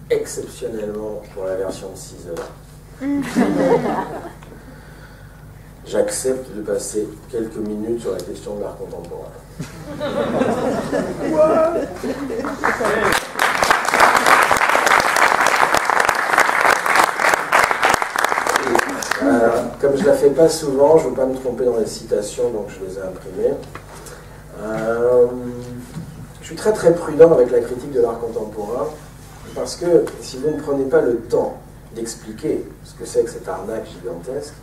exceptionnellement pour la version de 6 heures. J'accepte de passer quelques minutes sur la question de l'art contemporain. Comme je ne la fais pas souvent, je ne veux pas me tromper dans les citations, donc je les ai imprimées. Je suis très très prudent avec la critique de l'art contemporain, parce que si vous ne prenez pas le temps d'expliquer ce que c'est que cette arnaque gigantesque,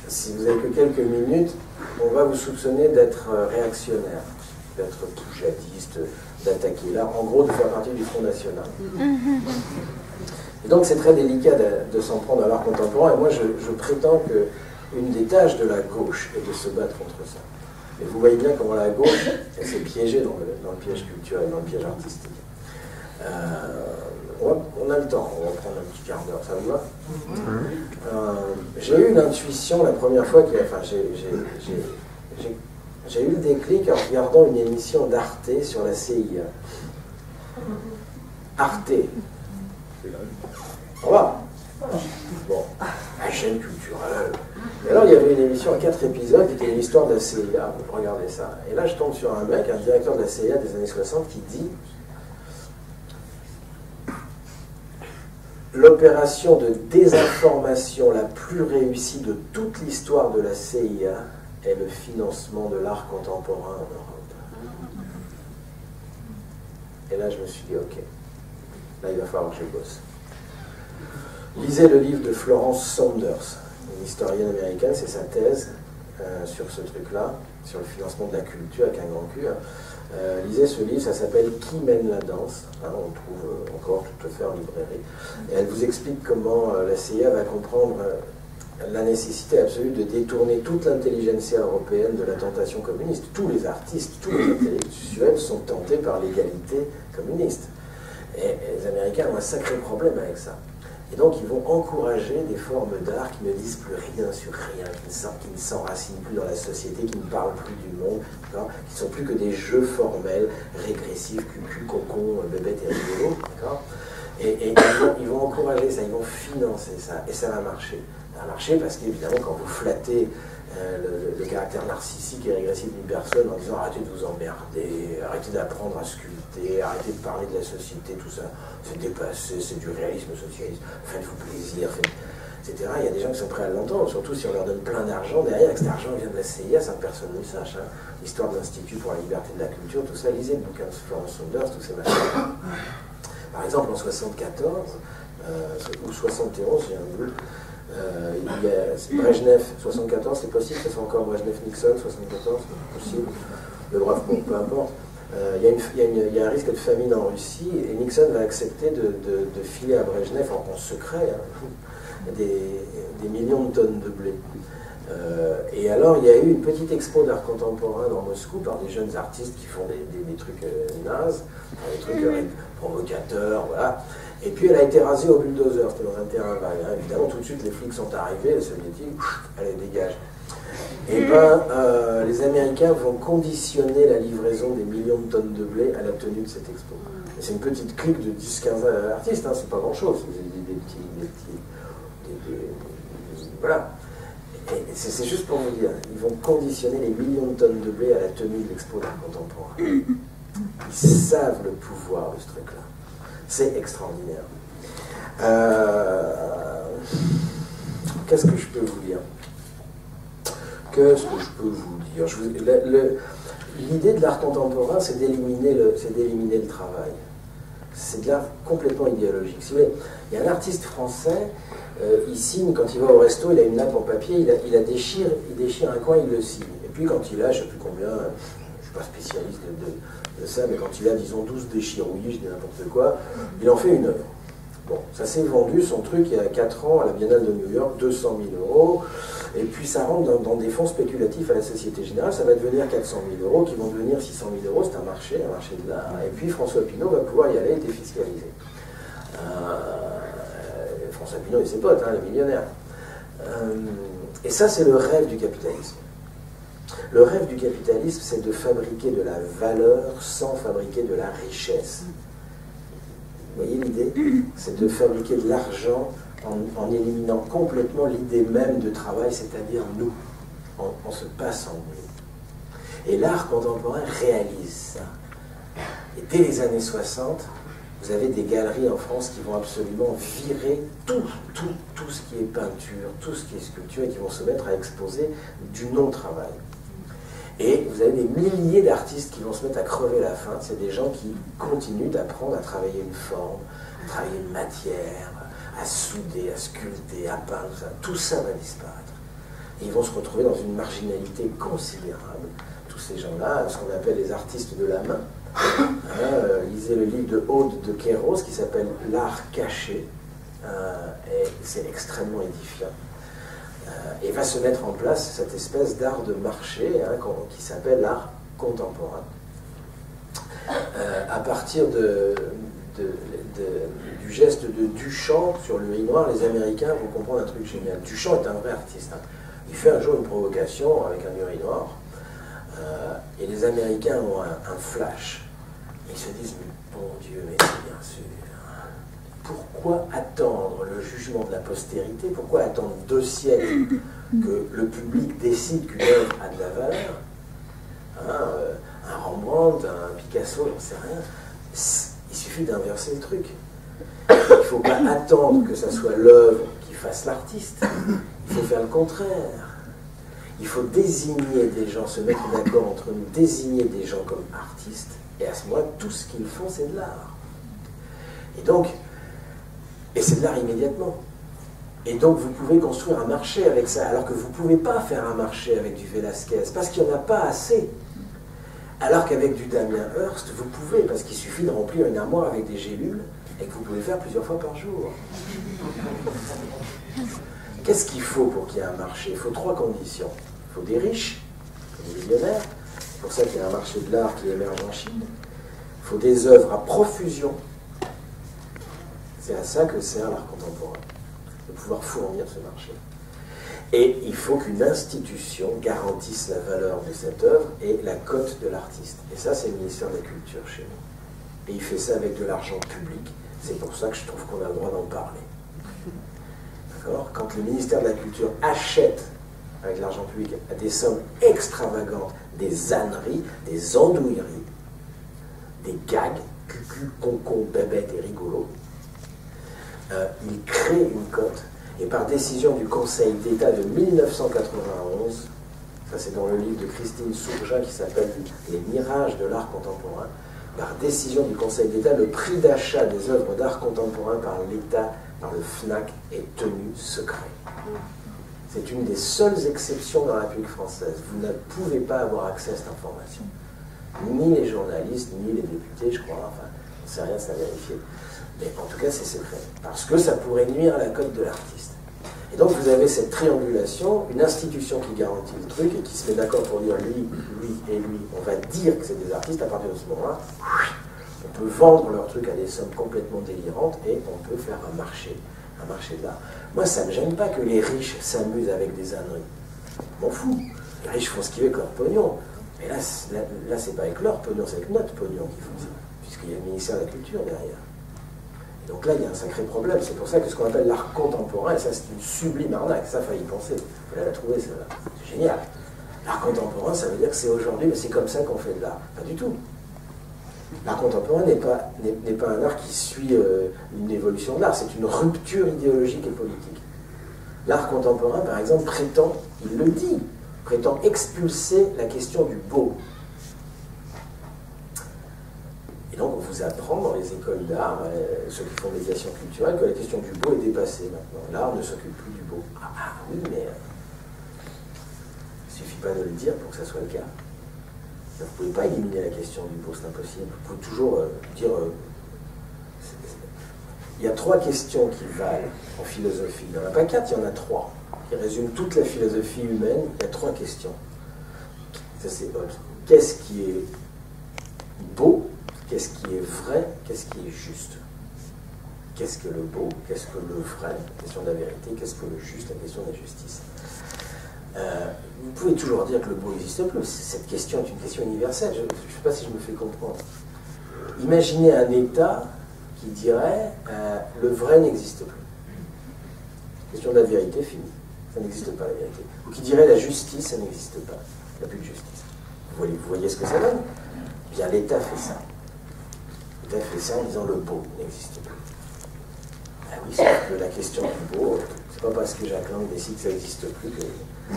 si vous n'avez que quelques minutes, on va vous soupçonner d'être réactionnaire, d'être poujadiste, d'attaquer l'art, en gros de faire partie du Front National. Et donc c'est très délicat de s'en prendre à l'art contemporain, et moi je prétends qu'une des tâches de la gauche est de se battre contre ça. Et vous voyez bien comment la gauche s'est piégée dans le piège culturel, dans le piège artistique. On a le temps, on va prendre un petit quart d'heure, ça vous va? J'ai eu une intuition la première fois, j'ai eu le déclic en regardant une émission d'Arte sur la CIA. Arte. Au revoir. Bon, la chaîne culturelle. Et alors, il y avait une émission à 4 épisodes qui était une histoire de la CIA. Regardez ça. Et là, je tombe sur un mec, un directeur de la CIA des années 60, qui dit: l'opération de désinformation la plus réussie de toute l'histoire de la CIA est le financement de l'art contemporain en Europe. Et là, je me suis dit, ok, là, il va falloir que je bosse. Lisez le livre de Florence Saunders, une historienne américaine, c'est sa thèse sur ce truc-là, sur le financement de la culture avec un grand cul. Lisez ce livre, ça s'appelle « Qui mène la danse ?» On le trouve encore tout à fait en librairie. Et elle vous explique comment la CIA va comprendre la nécessité absolue de détourner toute l'intelligentsia européenne de la tentation communiste. Tous les artistes, tous les intellectuels sont tentés par l'égalité communiste. Et les Américains ont un sacré problème avec ça. Et donc ils vont encourager des formes d'art qui ne disent plus rien sur rien, qui ne s'enracinent plus dans la société, qui ne parlent plus du monde, qui ne sont plus que des jeux formels, régressifs, cucu, cocon, bébête et rigolo. Et ils vont encourager ça, ils vont financer ça, et ça va marcher. Ça va marcher parce qu'évidemment, quand vous flattez le caractère narcissique et régressif d'une personne en disant arrêtez de vous emmerder, arrêtez d'apprendre à sculpter, arrêtez de parler de la société, tout ça, c'est dépassé, c'est du réalisme socialiste, faites-vous plaisir, etc. Il y a des gens qui sont prêts à l'entendre, surtout si on leur donne plein d'argent derrière, que cet argent vient de la CIA sans que personne ne le sache. L'histoire de l'Institut pour la liberté de la culture, tout ça, lisez le bouquin de Florence Saunders, tous ces machins. Par exemple, en 74, ou 71, j'ai un doute, il y a Brejnev, 74, c'est possible que ce soit encore Brejnev-Nixon, 74, c'est possible. Mais bref, bon, peu importe. Il y a un risque de famine en Russie, et Nixon va accepter de filer à Brejnev en secret des millions de tonnes de blé. Et alors, il y a eu une petite expo d'art contemporain dans Moscou par des jeunes artistes qui font des trucs nazes, des trucs provocateurs, voilà. Et puis elle a été rasée au bulldozer, c'était dans un terrain vague. Évidemment, tout de suite, les flics sont arrivés, les soviétiques, allez, dégage. Et bien, les Américains vont conditionner la livraison des millions de tonnes de blé à la tenue de cette expo. C'est une petite clique de 10-15 artistes, c'est pas grand-chose, des petits... Voilà. C'est juste pour vous dire, ils vont conditionner les millions de tonnes de blé à la tenue de l'expo d'art contemporain. Ils savent le pouvoir de ce truc-là. C'est extraordinaire. Qu'est-ce que je peux vous dire? Qu'est-ce que je peux vous dire? L'idée de l'art contemporain, c'est d'éliminer le travail. C'est de l'art complètement idéologique. Si vous voulez, il y a un artiste français, il signe, quand il va au resto, il a une nappe en papier, il déchire un coin, il le signe. Et puis quand il a, je ne sais plus combien, je ne suis pas spécialiste de ça, mais quand il a, disons, 12 déchirouillis, je dis n'importe quoi, il en fait une œuvre. Bon, ça s'est vendu, son truc, il y a 4 ans, à la Biennale de New York, 200 000 €, et puis ça rentre dans des fonds spéculatifs à la Société Générale, ça va devenir 400 000 €, qui vont devenir 600 000 €, c'est un marché de l'art, et puis François Pinault va pouvoir y aller et défiscaliser. François Pinault et ses potes, les millionnaires. Et ça, c'est le rêve du capitalisme. Le rêve du capitalisme, c'est de fabriquer de la valeur sans fabriquer de la richesse. Vous voyez l'idée? C'est de fabriquer de l'argent en éliminant complètement l'idée même de travail, c'est-à-dire nous. On se passe en nous. Et l'art contemporain réalise ça. Et dès les années 60, vous avez des galeries en France qui vont absolument virer tout ce qui est peinture, tout ce qui est sculpture, et qui vont se mettre à exposer du non-travail. Et vous avez des milliers d'artistes qui vont se mettre à crever la faim. C'est des gens qui continuent d'apprendre à travailler une forme, à travailler une matière, à souder, à sculpter, à peindre, tout ça va disparaître. Et ils vont se retrouver dans une marginalité considérable. Tous ces gens-là, ce qu'on appelle les artistes de la main. Lisez le livre de Aude de Queyros qui s'appelle L'art caché. Et c'est extrêmement édifiant. Et va se mettre en place cette espèce d'art de marché qui s'appelle l'art contemporain. À partir du geste de Duchamp sur le riz noir, les Américains vont comprendre un truc génial. Duchamp est un vrai artiste. Il fait un jour une provocation avec un riz noir, et les Américains ont un flash. Ils se disent, mais bon Dieu, mais c'est bien sûr. Pourquoi attendre le jugement de la postérité? Pourquoi attendre 2 siècles que le public décide qu'une œuvre a de la valeur? Un Rembrandt, un Picasso, j'en sais rien. Il suffit d'inverser le truc. Il ne faut pas attendre que ça soit l'œuvre qui fasse l'artiste. Il faut faire le contraire. Il faut désigner des gens, se mettre d'accord entre nous, désigner des gens comme artistes, et à ce moment-là, tout ce qu'ils font, c'est de l'art. Et c'est de l'art immédiatement. Et donc, vous pouvez construire un marché avec ça, alors que vous ne pouvez pas faire un marché avec du Velázquez, parce qu'il n'y en a pas assez. Alors qu'avec du Damien Hirst, vous pouvez, parce qu'il suffit de remplir une armoire avec des gélules, et que vous pouvez faire plusieurs fois par jour. Qu'est-ce qu'il faut pour qu'il y ait un marché? Il faut 3 conditions. Il faut des riches, il faut des millionnaires. C'est pour ça qu'il y a un marché de l'art qui émerge en Chine. Il faut des œuvres à profusion. C'est à ça que sert l'art contemporain, de pouvoir fournir ce marché. Et il faut qu'une institution garantisse la valeur de cette œuvre et la cote de l'artiste. Et ça, c'est le ministère de la Culture chez nous. Et il fait ça avec de l'argent public. C'est pour ça que je trouve qu'on a le droit d'en parler. D'accord? Quand le ministère de la Culture achète avec l'argent public à des sommes extravagantes, des âneries, des andouilleries, des gags, cucu, concon, bébête et rigolo, il crée une cote. Et par décision du Conseil d'État de 1991, ça c'est dans le livre de Christine Sourja qui s'appelle « Les mirages de l'art contemporain », par décision du Conseil d'État, le prix d'achat des œuvres d'art contemporain par l'État, par le FNAC, est tenu secret. C'est une des seules exceptions dans la République française. Vous ne pouvez pas avoir accès à cette information. Ni les journalistes, ni les députés, je crois. Enfin, on ne sait rien, ça a vérifié. Mais en tout cas, c'est secret. Parce que ça pourrait nuire à la cote de l'artiste. Et donc, vous avez cette triangulation, une institution qui garantit le truc et qui se met d'accord pour dire lui, lui et lui. On va dire que c'est des artistes. À partir de ce moment-là, on peut vendre leur truc à des sommes complètement délirantes et on peut faire un marché de l'art. Moi, ça ne me gêne pas que les riches s'amusent avec des âneries. Je m'en fous. Les riches font ce qu'ils veulent avec leur pognon. Mais là c'est pas avec leur pognon, c'est avec notre pognon qu'ils font ça. Puisqu'il y a le ministère de la Culture derrière. Et donc là, il y a un sacré problème. C'est pour ça que ce qu'on appelle l'art contemporain, et ça c'est une sublime arnaque, ça il fallait y penser. Il fallait la trouver, celle-là. C'est génial. L'art contemporain, ça veut dire que c'est aujourd'hui, mais c'est comme ça qu'on fait de l'art. Pas du tout. L'art contemporain n'est pas un art qui suit une évolution de l'art, c'est une rupture idéologique et politique. L'art contemporain, par exemple, prétend, il le dit, prétend expulser la question du beau. Et donc on vous apprend dans les écoles d'art, ceux qui font médiation culturelle, que la question du beau est dépassée maintenant. L'art ne s'occupe plus du beau. Ah oui, mais il ne suffit pas de le dire pour que ça soit le cas. Vous ne pouvez pas éliminer la question du beau, c'est impossible. Vous pouvez toujours dire... il y a 3 questions qui valent en philosophie. Il n'y en a pas 4, il y en a 3. Qui résument toute la philosophie humaine. Il y a 3 questions. Ça, c'est qu'est-ce qui est beau? Qu'est-ce qui est vrai? Qu'est-ce qui est juste? Qu'est-ce que le beau? Qu'est-ce que le vrai? La question de la vérité. Qu'est-ce que le juste? La question de la justice. Vous pouvez toujours dire que le beau n'existe plus. Cette question est une question universelle. Je ne sais pas si je me fais comprendre. Imaginez un État qui dirait le vrai n'existe plus. Question de la vérité, fini. Ça n'existe pas, la vérité. Ou qui dirait la justice, ça n'existe pas. Il n'y a plus de justice. Vous voyez ce que ça donne? Bien, l'État fait ça. L'État fait ça en disant le beau n'existe plus. Ah oui, c'est que la question du beau, c'est pas parce que Jacques Lang décide que ça n'existe plus que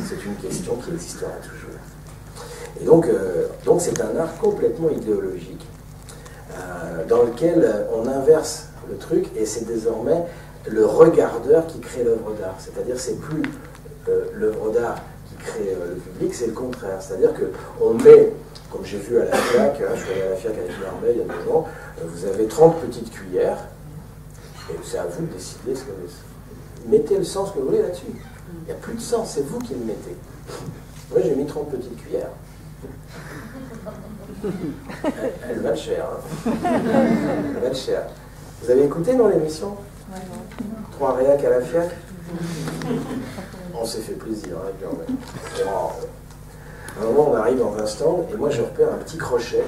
c'est une question qui existera toujours. Et donc c'est un art complètement idéologique dans lequel on inverse le truc et c'est désormais le regardeur qui crée l'œuvre d'art. C'est-à-dire c'est plus l'œuvre d'art qui crée le public, c'est le contraire. C'est-à-dire qu'on met, comme j'ai vu à la FIAC, je suis allé à la FIAC avec Marmel il y a 2 ans, vous avez 30 petites cuillères et c'est à vous de décider ce que vous mettez le sens que vous voulez là-dessus. Il n'y a plus de sens, c'est vous qui le mettez. Moi j'ai mis 30 petites cuillères. Elle va cher. Hein. Elle va cher. Vous avez écouté dans l'émission 3 réacs à la FIAC. On s'est fait plaisir. Hein, à un moment, on arrive dans un stand et moi je repère un petit crochet,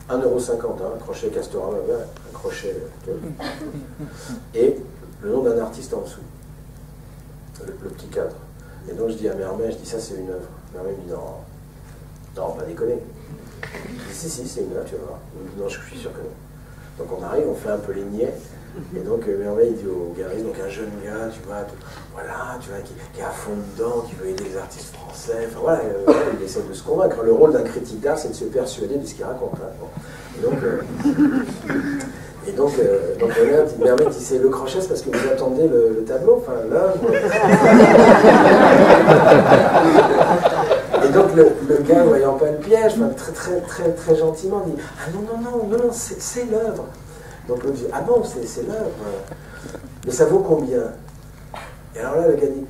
1,50 €, hein, un crochet Castorama, un crochet. Et le nom d'un artiste en dessous. Le petit cadre. Et donc je dis à Mermet, je dis ça c'est une œuvre. Mermet me dit non, pas déconner. Je dis si, c'est une œuvre, tu vas voir. Non, je suis sûr que non. Donc on arrive, on fait un peu les niais. Et donc Mermet il dit au gariste, donc un jeune gars, tu vois, voilà, tu vois, qui est à fond dedans, qui veut aider les artistes français. Enfin voilà, il essaie de se convaincre. Le rôle d'un critique d'art, c'est de se persuader de ce qu'il raconte. Hein. Et donc, Mermet dit c'est le crochet, c'est parce que vous attendez le tableau, enfin l'œuvre. Et donc le gars, voyant pas le piège, très gentiment dit ah non, c'est l'œuvre. Donc l'autre dit ah bon, c'est l'œuvre. Mais ça vaut combien? Et alors là, le gars dit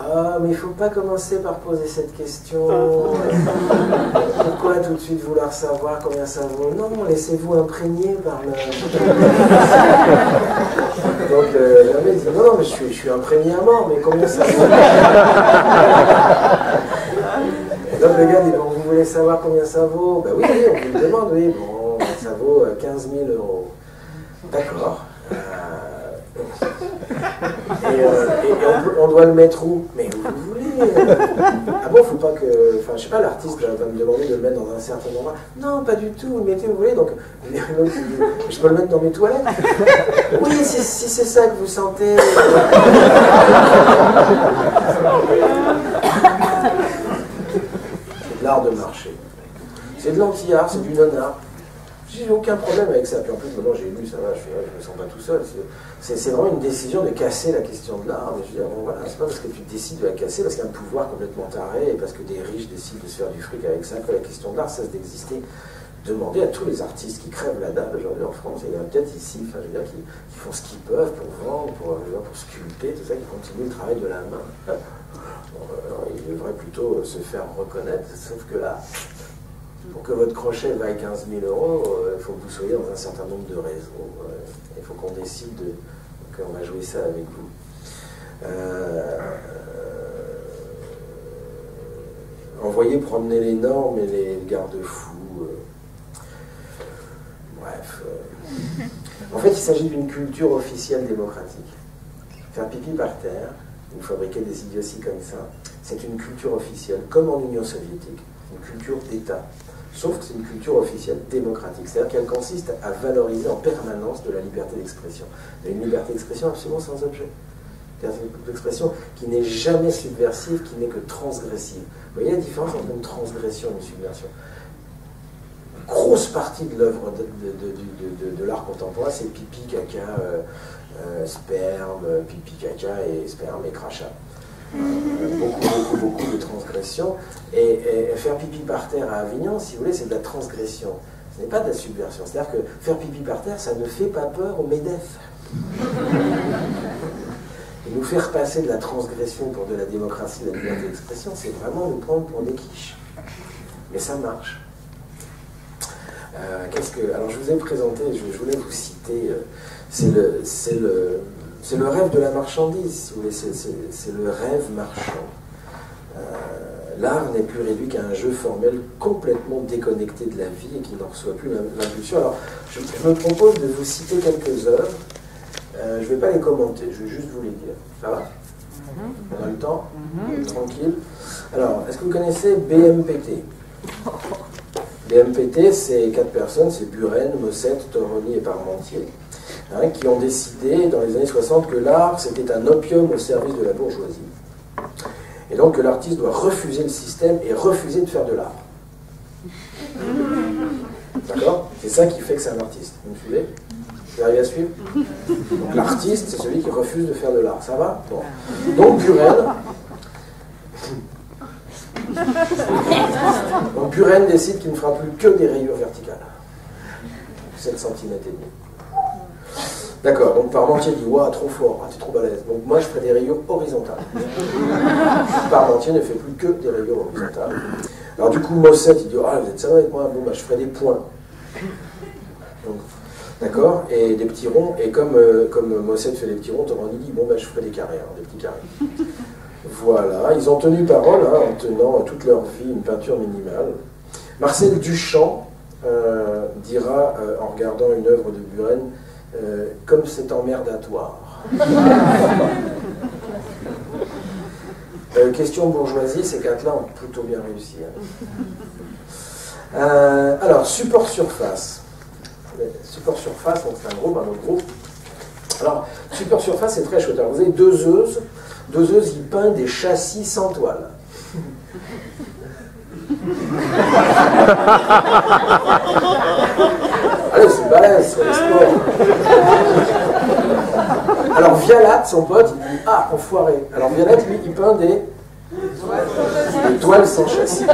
ah, mais il ne faut pas commencer par poser cette question. Pourquoi tout de suite vouloir savoir combien ça vaut? Non, laissez-vous imprégner par le... Donc, le mec dit, non, mais je suis imprégné à mort, mais combien ça vaut? Et donc, le gars dit, bon, vous voulez savoir combien ça vaut? Ben oui, on vous le demande, oui. Bon, ça vaut 15 000 €. D'accord. Et on doit le mettre où? Mais où vous voulez. Ah bon, faut pas que... Enfin, je sais pas, l'artiste va me demander de le mettre dans un certain endroit. Non, pas du tout, vous le mettez où vous voulez. Donc, je peux le mettre dans mes toilettes? Oui, si c'est ça que vous sentez. C'est de l'art de marché. C'est de l'anti-art, c'est du non-art. J'ai aucun problème avec ça. Puis en plus, maintenant j'ai lu, ça va, je me sens pas tout seul. C'est vraiment une décision de casser la question de l'art. Mais je veux dire, bon, voilà, c'est pas parce que tu décides de la casser, parce qu'il y a un pouvoir complètement taré, et parce que des riches décident de se faire du fric avec ça, que la question de l'art cesse d'exister. Demandez à tous les artistes qui crèvent la dalle aujourd'hui en France, et il y en a peut-être ici, enfin, je veux dire, qui font ce qu'ils peuvent pour vendre, pour sculpter, tout ça, qui continuent le travail de la main. Bon, alors, ils devraient plutôt se faire reconnaître, sauf que là, pour que votre crochet vaille 15 000 €, il faut que vous soyez dans un certain nombre de réseaux. Il faut qu'on décide qu'on va jouer ça avec vous. Envoyer promener les normes et les garde-fous. Bref. En fait, il s'agit d'une culture officielle démocratique. Faire pipi par terre, ou fabriquer des idioties comme ça, c'est une culture officielle, comme en Union soviétique, une culture d'État. Sauf que c'est une culture officielle démocratique, c'est-à-dire qu'elle consiste à valoriser en permanence de la liberté d'expression. Une liberté d'expression absolument sans objet. C'est-à-dire une expression qui n'est jamais subversive, qui n'est que transgressive. Vous voyez la différence entre une transgression et une subversion? Une grosse partie de l'œuvre de l'art contemporain, c'est pipi, caca, sperme, pipi, caca et sperme et crachat. Beaucoup de transgressions. Et faire pipi par terre à Avignon, si vous voulez, c'est de la transgression. Ce n'est pas de la subversion. C'est-à-dire que faire pipi par terre, ça ne fait pas peur au MEDEF. Et nous faire passer de la transgression pour de la démocratie, de la liberté d'expression, c'est vraiment nous prendre pour des quiches. Mais ça marche. Alors je vous ai présenté, je voulais vous citer, c'est le rêve de la marchandise, si vous voulez, c'est le rêve marchand. L'art n'est plus réduit qu'à un jeu formel complètement déconnecté de la vie et qui n'en reçoit plus l'impulsion. Alors, je me propose de vous citer quelques œuvres. Je ne vais pas les commenter, je vais juste vous les dire. Ça va? On a le temps? Tranquille. Alors, est-ce que vous connaissez BMPT? BMPT, c'est 4 personnes, c'est Buren, Mosset, Toroni et Parmentier, hein, qui ont décidé dans les années 60 que l'art, c'était un opium au service de la bourgeoisie. Et donc que l'artiste doit refuser le système et refuser de faire de l'art. D'accord? C'est ça qui fait que c'est un artiste. Vous me suivez? Vous arrivez à suivre? Donc l'artiste, c'est celui qui refuse de faire de l'art. Ça va? Bon. Donc Buren décide qu'il ne fera plus que des rayures verticales. 7 cm et demi. D'accord, donc Parmentier dit « Ouah, trop fort, t'es trop balèze. » Donc moi, je ferai des rayures horizontales. Parmentier ne fait plus que des rayures horizontales. Alors du coup, Mosset, il dit « Ah, vous êtes sérieux avec moi? Bon, bah, je ferai des points. » D'accord? Et des petits ronds. Et comme Mosset fait des petits ronds, Toroni dit « Bon, bah, je ferai des carrés, hein, des petits carrés. » Voilà, ils ont tenu parole hein, en tenant toute leur vie une peinture minimale. Marcel Duchamp dira, en regardant une œuvre de Buren, comme c'est emmerdatoire. Question bourgeoisie, ces 4-là ont plutôt bien réussi. Hein. Alors, support surface. Support surface, donc c'est un autre groupe. Alors, support surface, c'est très chouette. Alors, vous avez deux œufs, ils peignent des châssis sans toile. Allez, c'est balèze, c'est le sport. Alors Vialat, son pote, il dit « Ah, enfoiré !» Alors Vialat, lui, il peint des toiles sans châssis.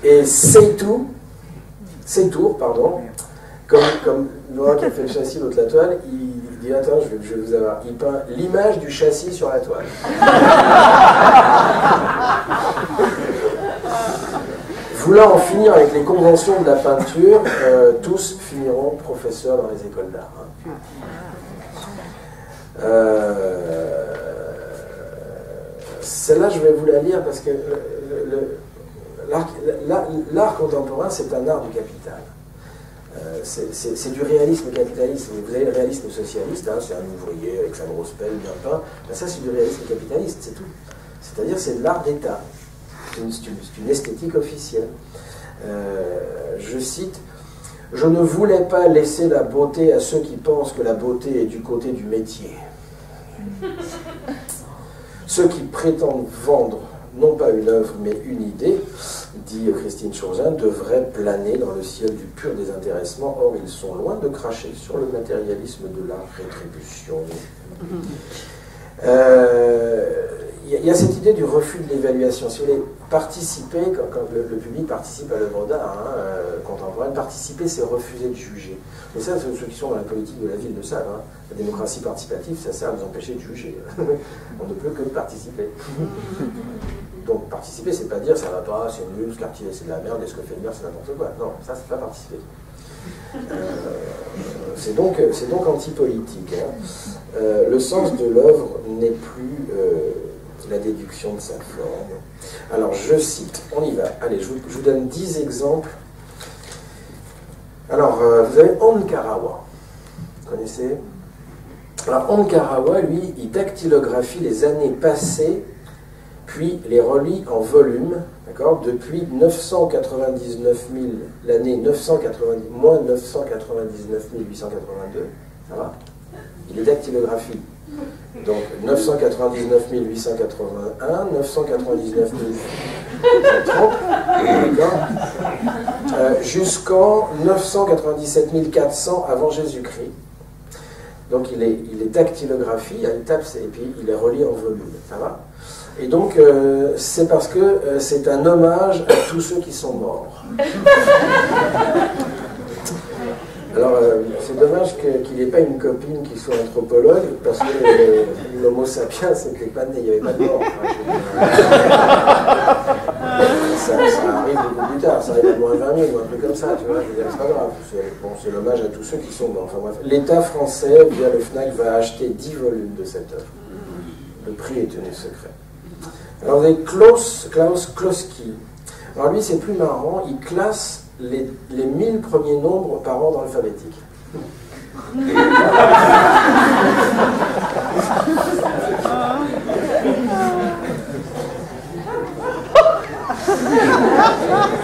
Et Seytour, pardon, comme Laurent qui a fait le châssis, l'autre la toile, il dit « Attends, je vais vous avoir. » Il peint l'image du châssis sur la toile. Voulant en finir avec les conventions de la peinture, tous finiront professeurs dans les écoles d'art. Hein. Celle-là, je vais vous la lire parce que l'art contemporain, c'est un art du capital. C'est du réalisme capitaliste. Vous avez le réalisme socialiste, hein, c'est un ouvrier avec sa grosse pelle bien peint. Ben ça, c'est du réalisme capitaliste, c'est tout. C'est-à-dire, c'est de l'art d'État. C'est une esthétique officielle. Je cite « Je ne voulais pas laisser la beauté à ceux qui pensent que la beauté est du côté du métier. Ceux qui prétendent vendre non pas une œuvre mais une idée, dit Christine Chaurzin, devraient planer dans le ciel du pur désintéressement. Or, ils sont loin de cracher sur le matérialisme de la rétribution. » Il y a cette idée du refus de l'évaluation. Si vous voulez participer, quand le public participe à l'œuvre d'art contemporaine, participer, c'est refuser de juger. Mais ça, ceux qui sont dans la politique de la ville le savent. Hein. La démocratie participative, ça sert à nous empêcher de juger. On ne peut que participer. Donc participer, c'est pas dire ça va pas, c'est nul, ce quartier c'est de la merde, et ce que fait le maire c'est n'importe quoi. Non, ça c'est pas participer. C'est donc anti-politique. Hein. Le sens de l'œuvre n'est plus la déduction de sa forme. Alors je cite, on y va. Allez, je vous donne 10 exemples. Alors, vous avez Ankarawa. Vous connaissez? Alors Ankarawa, lui, il dactylographie les années passées, puis les relie en volume, d'accord, depuis 999 000, l'année moins 999 882, ça va? Il les dactylographie. Donc 999 881, 999 830, d'accord, jusqu'en 997 400 avant Jésus-Christ. Donc il les dactylographie, il tape et puis il les relie en volume, ça va? Et donc, c'est parce que c'est un hommage à tous ceux qui sont morts. Alors, c'est dommage qu'il n'ait pas une copine qui soit anthropologue, parce que l'homo sapiens, c'était pas né, il n'y avait pas de mort. Ça arrive beaucoup plus tard, ça arrive à moins 20 000 ou un truc comme ça, tu vois, c'est pas grave. C'est l'hommage à tous ceux qui sont morts. Enfin bref, l'État français, via le FNAC, va acheter 10 volumes de cette œuvre. Le prix est tenu secret. Alors vous avez Klaus Kloski. Alors lui c'est plus marrant, il classe les 1000 premiers nombres par ordre alphabétique.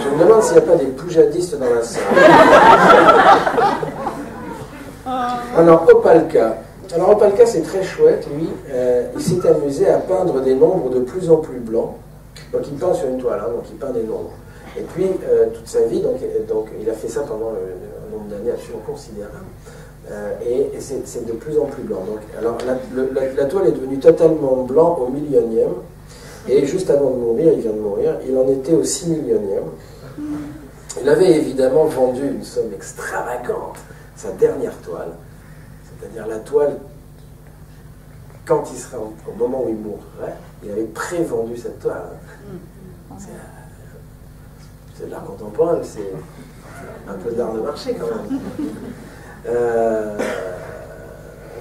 Je me demande s'il n'y a pas des poujadistes dans la salle. Alors, Opalka. Alors, Opalka, c'est très chouette, lui. Il s'est amusé à peindre des nombres de plus en plus blancs. Donc, il peint sur une toile, hein, donc il peint des nombres. Et puis, toute sa vie, donc, il a fait ça pendant un nombre d'années absolument considérable. Et c'est de plus en plus blanc. Donc, alors, la toile est devenue totalement blanc au 1 000e. Et juste avant de mourir, il vient de mourir, il en était au 6 millionième. Il avait évidemment vendu une somme extravagante, sa dernière toile, c'est-à-dire la toile, quand il serait au moment où il mourrait, il avait prévendu cette toile. C'est de l'art contemporain, c'est un peu de l'art de marché quand même.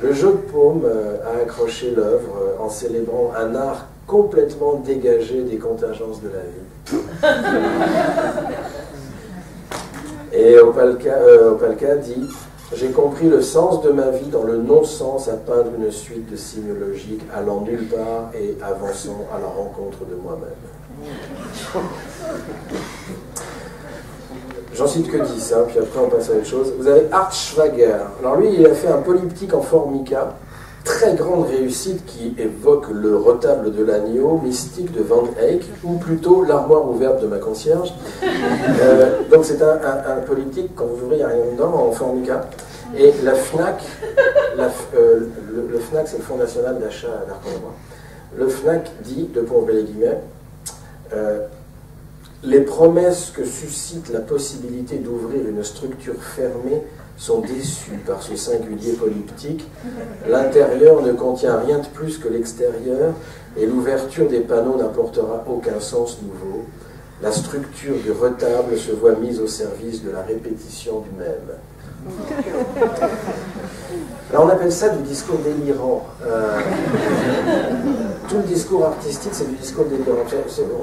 Le jeu de paume a accroché l'œuvre en célébrant un art complètement dégagé des contingences de la vie. Et Opalka dit « J'ai compris le sens de ma vie dans le non-sens à peindre une suite de signes logiques allant nulle part et avançant à la rencontre de moi-même. » J'en cite que 10, hein, puis après on passe à autre chose. Vous avez Art Schwager. Alors lui, il a fait un polyptyque en formica, très grande réussite qui évoque le retable de l'agneau mystique de Van Eyck, ou plutôt l'armoire ouverte de ma concierge. Donc c'est un polyptyque, quand vous ouvrez, il n'y a rien dedans, en formica. Et la FNAC, le FNAC c'est le Fonds National d'Achat d'Art Contemporain, le FNAC dit, de pour les guillemets, les promesses que suscite la possibilité d'ouvrir une structure fermée sont déçues par ce singulier polyptyque. L'intérieur ne contient rien de plus que l'extérieur et l'ouverture des panneaux n'apportera aucun sens nouveau. La structure du retable se voit mise au service de la répétition du même. Alors on appelle ça du discours délirant. Tout le discours artistique, c'est du discours délirant.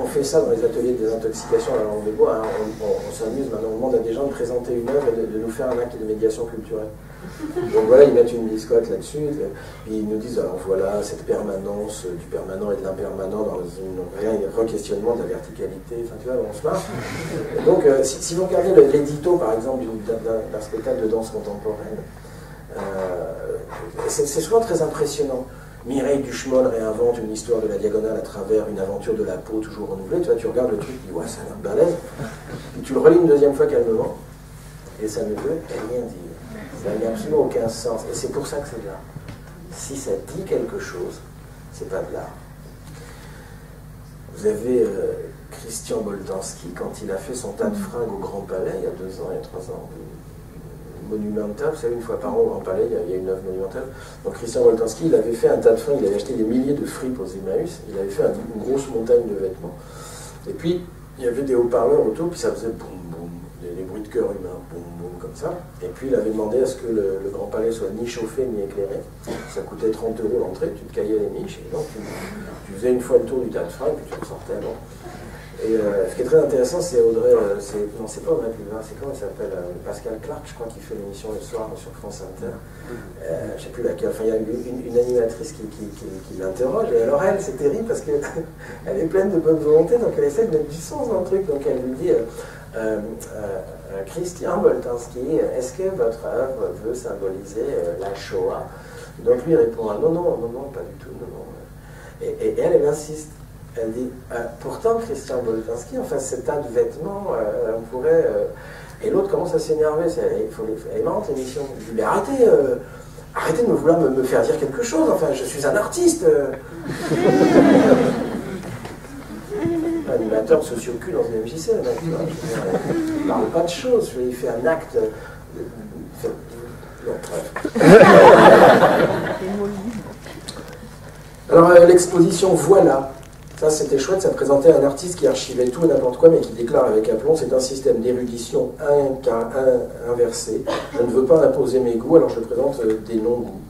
On fait ça dans les ateliers de désintoxication à la langue de bois. Hein. On s'amuse maintenant, on demande à des gens de présenter une œuvre et de nous faire un acte de médiation culturelle. Donc voilà, ils mettent une biscotte là-dessus, puis ils nous disent, alors voilà, cette permanence du permanent et de l'impermanent dans un re-questionnement de la verticalité, enfin tu vois, on se marre. Donc si vous regardez l'édito, par exemple, d'un spectacle de danse contemporaine, c'est souvent très impressionnant. Mireille Duchemol réinvente une histoire de la diagonale à travers une aventure de la peau toujours renouvelée. Tu vois, tu regardes le truc, tu dis, ouais, ça a l'air balèze. Puis tu le relis une deuxième fois calmement, et ça ne veut rien dire. Ça n'a absolument aucun sens. Et c'est pour ça que c'est de l'art. Si ça dit quelque chose, c'est pas de l'art. Vous avez Christian Boltanski, quand il a fait son tas de fringues au Grand Palais, il y a 2 ans, il y a 3 ans, monumental, vous savez, une fois par an au Grand Palais, il y a une œuvre monumentale. Donc Christian Boltanski, il avait fait un tas de fringues, il avait acheté des milliers de fripes aux Emmaüs, il avait fait une grosse montagne de vêtements. Et puis, il y avait des haut-parleurs autour, puis ça faisait boum boum, des bruits de cœur humains, boum boum, comme ça. Et puis il avait demandé à ce que le Grand Palais soit ni chauffé ni éclairé. Ça coûtait 30 € l'entrée, tu te caillais les niches, et donc tu faisais une fois le tour du tas de fringues, puis tu ressortais avant. Et ce qui est très intéressant, c'est Audrey, non, c'est pas Audrey Pulvar, c'est comment elle s'appelle, Pascal Clark, je crois, qui fait l'émission le soir sur France Inter. Je ne sais plus laquelle, enfin, il y a une animatrice qui l'interroge, et alors elle, c'est terrible parce qu'elle est pleine de bonne volonté, donc elle essaie de mettre du sens dans le truc, donc elle lui dit Christian Boltanski, est-ce que votre œuvre veut symboliser la Shoah? Donc lui répond non, pas du tout, non. Et elle insiste. Elle dit, pourtant Christian Boltanski, enfin cet tas de vêtements, on pourrait... Et l'autre commence à s'énerver, elle est marrante l'émission. Il dit, mais arrêtez de vouloir me faire dire quelque chose, enfin je suis un artiste. Animateur socio-cul dans une MJC, le mec, il ne parle pas de choses, il fait un acte... Non, bref. Alors l'exposition Voilà. Ça, c'était chouette, ça présentait un artiste qui archivait tout et n'importe quoi, mais qui déclare avec aplomb, c'est un système d'érudition inversé. Je ne veux pas imposer mes goûts, alors je présente des non-goûts.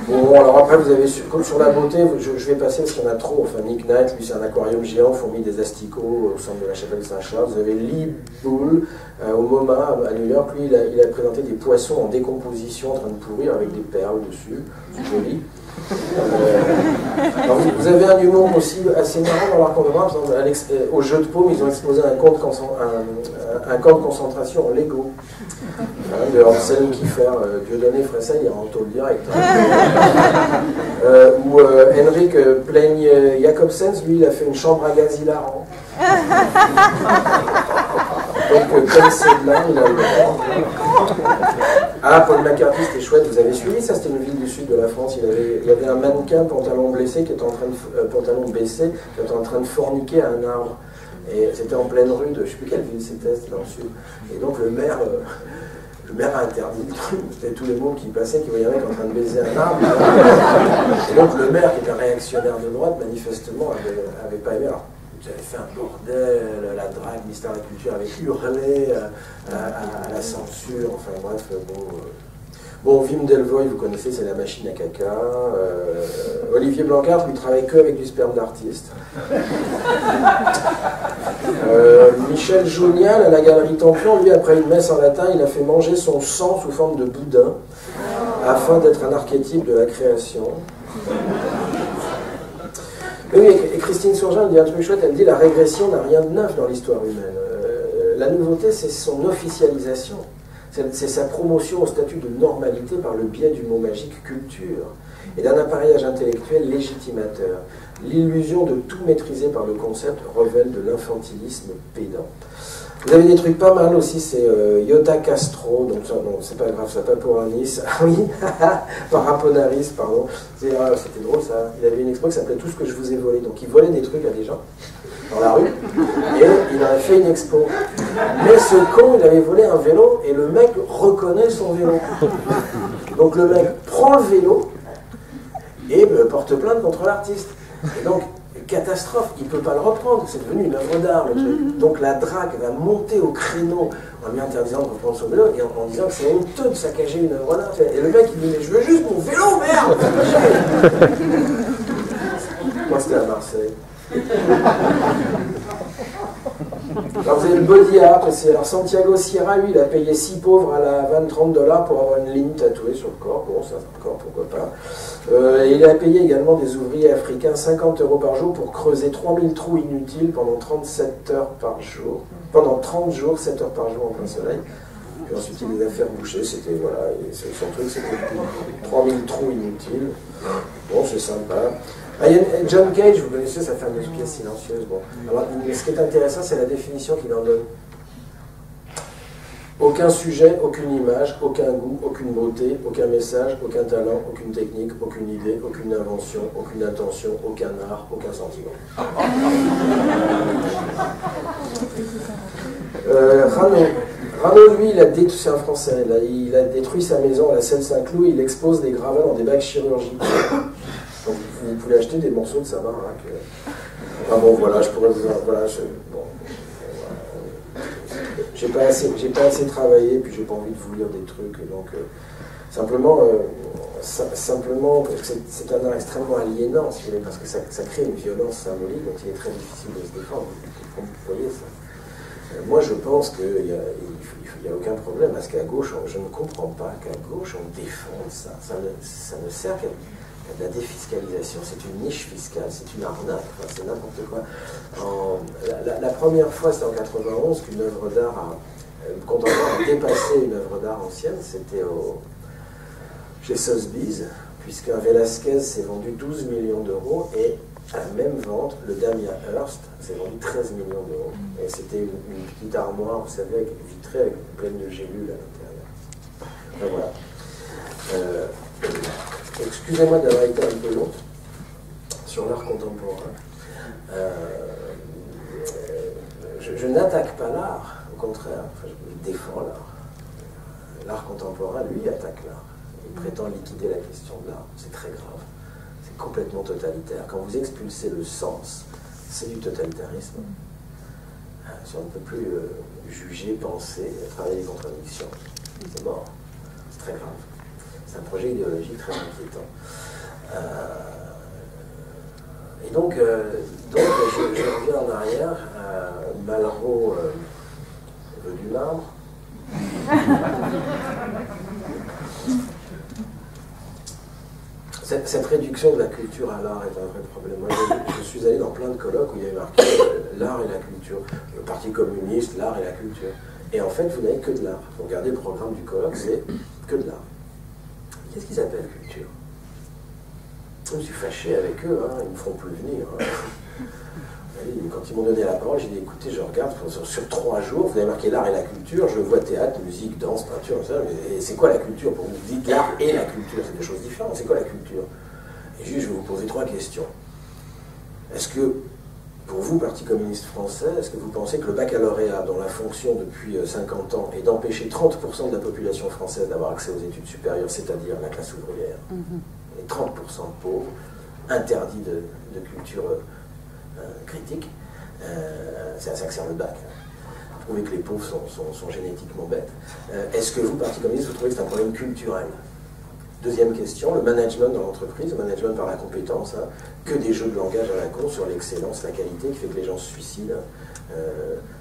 Bon, Bon, alors après, vous avez, comme sur la beauté, je vais passer parce qu'il y en a trop. Enfin, Nick Knight, lui, c'est un aquarium géant, fourmi des asticots au centre de la chapelle Saint-Charles. Vous avez Lee Bull, au MoMA, à New York. Lui, il a présenté des poissons en décomposition, en train de pourrir, avec des perles dessus. C'est joli. Alors vous avez un humour aussi assez marrant dans l'art contemporain. Au jeu de paume, ils ont exposé un camp de concentration en Lego. De Anselm Kiefer, Dieudonné Fressel, il est en tôle direct. Ou Henrik Plaigne Jacobsens, lui, il a fait une chambre à gaz hilarant. Donc, comme c'est de là, il a le droit. Ah, Paul McCartney, c'était chouette, vous avez suivi ça, c'était une ville du sud de la France. Il y avait un mannequin pantalon blessé qui était en train de pantalon baissé, qui était en train de forniquer à un arbre. Et c'était en pleine rue de, je ne sais plus quelle ville c'était, c'était dans le sud. Et donc le maire a interdit le truc, c'était tous les mondes qui passaient, qui voyaient un mec en train de baiser un arbre. Et donc le maire, qui est un réactionnaire de droite, manifestement, avait pas aimé. Alors, vous avez fait un bordel, la drague, le ministère de la Culture avait hurlé à la censure, enfin bref, bon. Bon, Wim Delvoye, vous connaissez, c'est la machine à caca. Olivier Blancard, lui, travaille que avec du sperme d'artiste. Michel Jounial, à la galerie Tempion, lui, après une messe en latin, il a fait manger son sang sous forme de boudin, afin d'être un archétype de la création. Oui, et Christine Surgeon dit un truc chouette, elle dit la régression n'a rien de neuf dans l'histoire humaine. La nouveauté, c'est son officialisation. C'est sa promotion au statut de normalité par le biais du mot magique culture et d'un appareillage intellectuel légitimateur. L'illusion de tout maîtriser par le concept révèle de l'infantilisme pédant. Vous avez des trucs pas mal aussi, c'est Iota Castro, donc non, c'est pas grave, ça pas pour un Nice. Ah oui, Paraponaris, pardon. C'était drôle ça. Il avait une expo qui s'appelait Tout ce que je vous ai volé. Donc il volait des trucs à des gens dans la rue et il en a fait une expo. Mais ce con, il avait volé un vélo et le mec reconnaît son vélo. Donc le mec prend le vélo et porte plainte contre l'artiste. Et donc, catastrophe, il ne peut pas le reprendre, c'est devenu une œuvre d'art le truc. Donc la drague va monter au créneau en lui interdisant de reprendre son vélo et en disant que c'est honteux de saccager une œuvre d'art. Et le mec il dit mais je veux juste mon vélo, merde. Moi c'était à Marseille. Alors vous avez le body art aussi. Alors Santiago Sierra, lui, il a payé 6 pauvres à la 20-30 $ pour avoir une ligne tatouée sur le corps. Bon, ça encore, pourquoi pas. Il a payé également des ouvriers africains 50 € par jour pour creuser 3000 trous inutiles pendant 37 heures par jour. Pendant 30 jours, 7 heures par jour en plein soleil. Puis ensuite, il les a fait boucher. C'était, voilà, son truc, c'était 3000 trous inutiles. Bon, c'est sympa. Ah, il y a John Cage, vous connaissez sa fameuse pièce silencieuse. Bon. Alors, ce qui est intéressant, c'est la définition qu'il en donne. Aucun sujet, aucune image, aucun goût, aucune beauté, aucun message, aucun talent, aucune technique, aucune idée, aucune invention, aucune intention, aucun art, aucun sentiment. Rano, lui, c'est un Français, là, il a détruit sa maison à la Seine-Saint-Cloud, il expose des gravats dans des bacs chirurgicaux. Donc vous pouvez acheter des morceaux de sa main. Ah bon, voilà, je pourrais vous... Voilà, j'ai pas assez travaillé, puis j'ai pas envie de vous lire des trucs, donc simplement, c'est un art extrêmement aliénant, si vous voulez, parce que ça crée une violence symbolique, donc il est très difficile de se défendre. Vous voyez ça. Moi, je pense qu'il n'y a aucun à ce qu'à gauche, je ne comprends pas qu'à gauche on défende ça. Ça ne sert qu'à de la défiscalisation, c'est une niche fiscale, c'est une arnaque, enfin, c'est n'importe quoi. La première fois, c'était en 91 qu'une œuvre d'art contemporaine a dépassé une œuvre d'art ancienne, c'était chez Sotheby's, puisqu'un Velasquez s'est vendu 12 millions € et à la même vente, le Damien Hirst s'est vendu 13 millions €. Et c'était une petite armoire, vous savez, vitrée, pleine de gélules à l'intérieur. Enfin, voilà. Excusez-moi d'avoir été un peu long sur l'art contemporain. Je n'attaque pas l'art, au contraire, enfin, je défends l'art. L'art contemporain, lui, attaque l'art. Il prétend liquider la question de l'art. C'est très grave. C'est complètement totalitaire. Quand vous expulsez le sens, c'est du totalitarisme. Si on ne peut plus juger, penser, travailler les contradictions, c'est mort. C'est très grave. C'est un projet idéologique très inquiétant. Et donc, je reviens en arrière. Malraux veut du marbre. Cette réduction de la culture à l'art est un vrai problème. Moi, je suis allé dans plein de colloques où il y avait marqué l'art et la culture. Le Parti communiste, l'art et la culture. Et en fait, vous n'avez que de l'art. Vous regardez le programme du colloque, c'est que de l'art. Qu'est-ce qu'ils appellent culture? Je me suis fâché avec eux, hein, ils ne me feront plus venir. Hein. Quand ils m'ont donné la parole, j'ai dit écoutez, je regarde sur 3 jours, vous avez marqué l'art et la culture, je vois théâtre, musique, danse, peinture, ça, mais c'est quoi la culture? Pour vous dites l'art et la culture, c'est des choses différentes, c'est quoi la culture? Et juste, je vais vous poser 3 questions. Est-ce que, pour vous, Parti communiste français, est-ce que vous pensez que le baccalauréat, dont la fonction depuis 50 ans est d'empêcher 30% de la population française d'avoir accès aux études supérieures, c'est-à-dire la classe ouvrière, et 30% de pauvres, interdits de culture critique, c'est à ça que sert le bac. Vous trouvez que les pauvres sont génétiquement bêtes. Est-ce que vous, Parti communiste, vous trouvez que c'est un problème culturel? Deuxième question, le management dans l'entreprise, le management par la compétence, hein, que des jeux de langage à la con sur l'excellence, la qualité qui fait que les gens se suicident.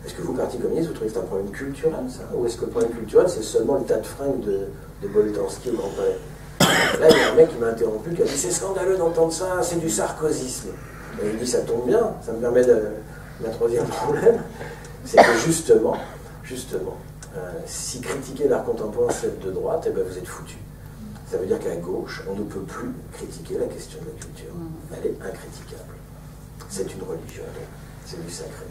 Est-ce que vous, Parti communiste, vous trouvez que c'est un problème culturel, ça? Ou est-ce que le problème culturel, c'est seulement le tas de fringues de Boltanski au Grand Palais? Là, il y a un mec qui m'a interrompu, qui a dit c'est scandaleux d'entendre ça, c'est du sarkozysme. Et il dit ça tombe bien, ça me permet de m'introduire un problème, c'est que justement, si critiquer l'art contemporain c'est de droite, eh ben vous êtes foutus. Ça veut dire qu'à gauche, on ne peut plus critiquer la question de la culture. Elle est incritiquable. C'est une religion, c'est du sacré.